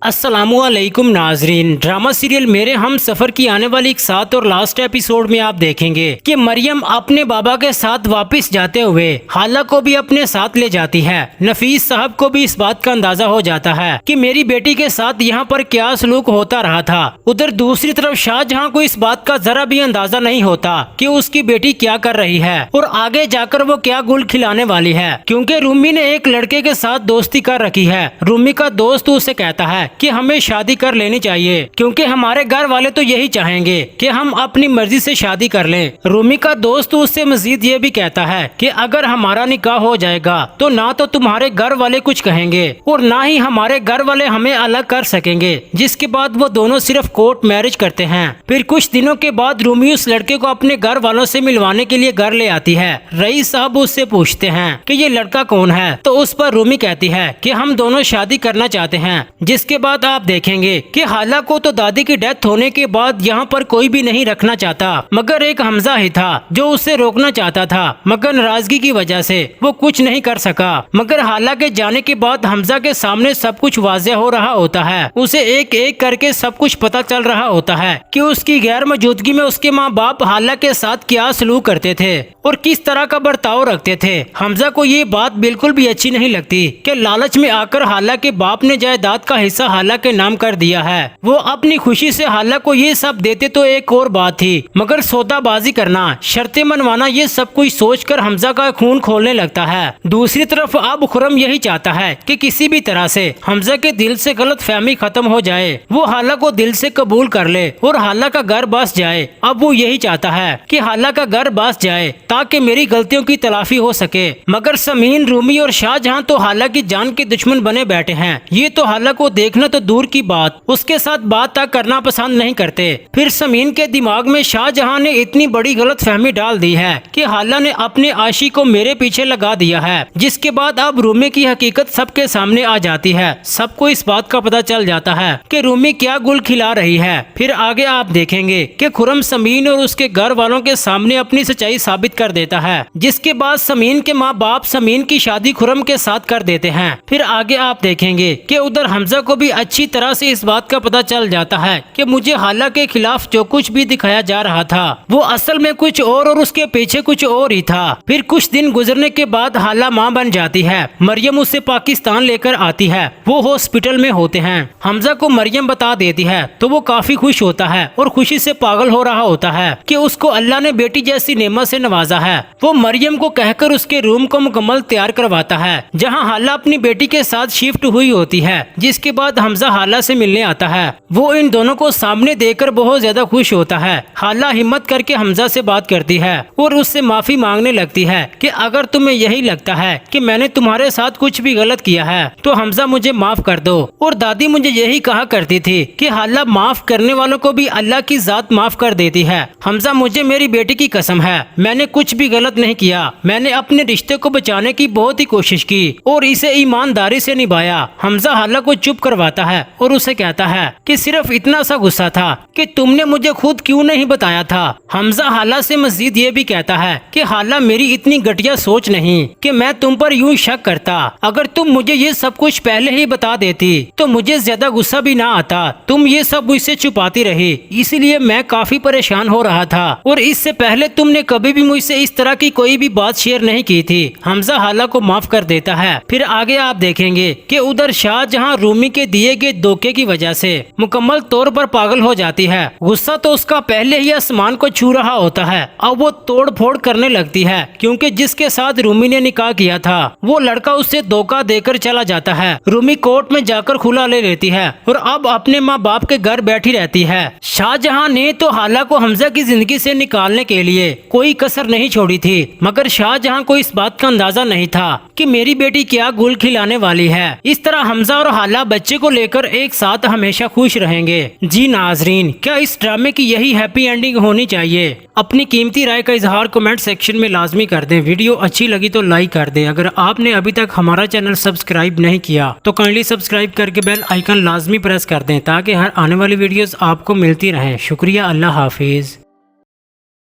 अस्सलामुअलैकुम नाजरीन, drama serial मेरे हम सफर की आने वाली एक 7 और लास्ट एपिसोड में आप देखेंगे कि मरियम अपने बाबा के साथ वापस जाते हुए हाला को भी अपने साथ ले जाती है। नफीस साहब को भी इस बात का अंदाजा हो जाता है कि मेरी बेटी के साथ यहाँ पर क्या सलूक होता रहा था। उधर दूसरी तरफ शाहजहां को इस बात का जरा भी अंदाजा नहीं होता कि उसकी बेटी क्या कर रही है और आगे जाकर वो क्या गुल खिलाने वाली है, क्योंकि रूमी ने एक लड़के के साथ दोस्ती कर रखी है। रूमी का दोस्त उसे कहता है कि हमें शादी कर लेनी चाहिए क्योंकि हमारे घर वाले तो यही चाहेंगे कि हम अपनी मर्जी से शादी कर लें। रूमी का दोस्त उससे मजीद ये भी कहता है कि अगर हमारा निकाह हो जाएगा तो ना तो तुम्हारे घर वाले कुछ कहेंगे और ना ही हमारे घर वाले हमें अलग कर सकेंगे। जिसके बाद वो दोनों सिर्फ कोर्ट मैरिज करते हैं। फिर कुछ दिनों के बाद रूमी उस लड़के को अपने घर वालों से मिलवाने के लिए घर ले आती है। रईस साहब उससे पूछते हैं कि ये लड़का कौन है, तो उस पर रूमी कहती है कि हम दोनों शादी करना चाहते हैं। जिसके बाद आप देखेंगे कि हाला को तो दादी की डेथ होने के बाद यहाँ पर कोई भी नहीं रखना चाहता, मगर एक हमजा ही था जो उसे रोकना चाहता था, मगर नाराजगी की वजह से वो कुछ नहीं कर सका। मगर हाला के जाने के बाद हमजा के सामने सब कुछ वाज़ेह हो रहा होता है। उसे एक एक करके सब कुछ पता चल रहा होता है कि उसकी गैर मौजूदगी में उसके माँ बाप हाला के साथ क्या सलूक करते थे और किस तरह का बर्ताव रखते थे। हमजा को ये बात बिल्कुल भी अच्छी नहीं लगती कि लालच में आकर हाला के बाप ने जायदाद का हिस्सा हाला के नाम कर दिया है। वो अपनी खुशी से हाला को ये सब देते तो एक और बात थी, मगर सौदाबाजी करना, शर्तें मनवाना, ये सब कुछ सोचकर हमजा का खून खोलने लगता है। दूसरी तरफ अब खुरम यही चाहता है कि किसी भी तरह से हमजा के दिल से गलत फहमी खत्म हो जाए, वो हाला को दिल से कबूल कर ले और हाला का घर बस जाए। अब वो यही चाहता है कि हाला का घर बस जाए ताकि मेरी गलतियों की तलाफी हो सके। मगर समीन, रूमी और शाहजहां तो हाला की जान के दुश्मन बने बैठे हैं। ये तो हाला को देखना तो दूर की बात, उसके साथ बात तक करना पसंद नहीं करते। फिर समीन के दिमाग में शाहजहां ने इतनी बड़ी गलत फहमी डाल दी है कि हाला ने अपने आशी को मेरे पीछे लगा दिया है। जिसके बाद अब रूमी की हकीकत सबके सामने आ जाती है। सबको इस बात का पता चल जाता है कि रूमी क्या गुल खिला रही है। फिर आगे आप देखेंगे कि खुरम समीन और उसके घर वालों के सामने अपनी सच्चाई साबित कर देता है। जिसके बाद समीन के माँ बाप समीन की शादी खुरम के साथ कर देते हैं। फिर आगे आप देखेंगे कि उधर हमजा को भी अच्छी तरह से इस बात का पता चल जाता है कि मुझे हाला के खिलाफ जो कुछ भी दिखाया जा रहा था वो असल में कुछ और उसके पीछे कुछ और ही था। फिर कुछ दिन गुजरने के बाद हाला माँ बन जाती है। मरियम उसे पाकिस्तान लेकर आती है। वो हॉस्पिटल में होते हैं। हमजा को मरियम बता देती है तो वो काफी खुश होता है और खुशी से पागल हो रहा होता है कि उसको अल्लाह ने बेटी जैसी नेमत से नवाजा है। वो मरियम को कहकर उसके रूम को मुकम्मल तैयार करवाता है जहाँ हाला अपनी बेटी के साथ शिफ्ट हुई होती है। जिसके बाद हमजा हाला से मिलने आता है। वो इन दोनों को सामने देखकर बहुत ज्यादा खुश होता है। हाला हिम्मत करके हमजा से बात करती है और उससे माफी मांगने लगती है कि अगर तुम्हें यही लगता है कि मैंने तुम्हारे साथ कुछ भी गलत किया है तो हमजा मुझे माफ कर दो। और दादी मुझे यही कहा करती थी कि हाला माफ करने वालों को भी अल्लाह की जात माफ कर देती है। हमजा, मुझे मेरी बेटी की कसम है, मैंने कुछ भी गलत नहीं किया। मैंने अपने रिश्ते को बचाने की बहुत ही कोशिश की और इसे ईमानदारी से निभाया। हमजा हाला को चुप करवाता है और उसे कहता है कि सिर्फ इतना सा गुस्सा था कि तुमने मुझे खुद क्यों नहीं बताया था। हमजा हाला से मजीद ये भी कहता है कि हाला, मेरी इतनी घटिया सोच नहीं कि मैं तुम पर यूं शक करता। अगर तुम मुझे ये सब कुछ पहले ही बता देती तो मुझे ज्यादा गुस्सा भी ना आता। तुम ये सब मुझसे छुपाती रही, इसीलिए मैं काफी परेशान हो रहा था और इससे पहले तुमने कभी भी मुझसे इस तरह की कोई भी बात शेयर नहीं की थी। हमजा हाला को माफ कर देता है। फिर आगे आप देखेंगे कि उधर शाहजहां रूमी के दिए गए धोखे की वजह से मुकम्मल तौर पर पागल हो जाती है। गुस्सा तो उसका पहले ही आसमान को छू रहा होता है। अब वो तोड़ फोड़ करने लगती है क्योंकि जिसके साथ रूमी ने निकाह किया था वो लड़का उससे धोखा देकर चला जाता है। रूमी कोर्ट में जाकर खुला ले लेती है और अब अपने माँ बाप के घर बैठी रहती है। शाहजहां ने तो हाला को हमजा की जिंदगी से निकालने के लिए कोई कसर नहीं छोड़ी थी, मगर शाहजहां को इस बात का अंदाजा नहीं था कि मेरी बेटी क्या गुल खिलाने वाली है। इस तरह हमजा और हाला बच्चे को लेकर एक साथ हमेशा खुश रहेंगे। जी नाजरीन, क्या इस ड्रामे की यही हैप्पी एंडिंग होनी चाहिए? अपनी कीमती राय का इजहार कमेंट सेक्शन में लाजमी कर दें। वीडियो अच्छी लगी तो लाइक कर दें। अगर आपने अभी तक हमारा चैनल सब्सक्राइब नहीं किया तो काइंडली सब्सक्राइब करके बेल आइकन लाजमी प्रेस कर दें ताकि हर आने वाली वीडियोस आपको मिलती रहें। शुक्रिया। अल्लाह हाफिज।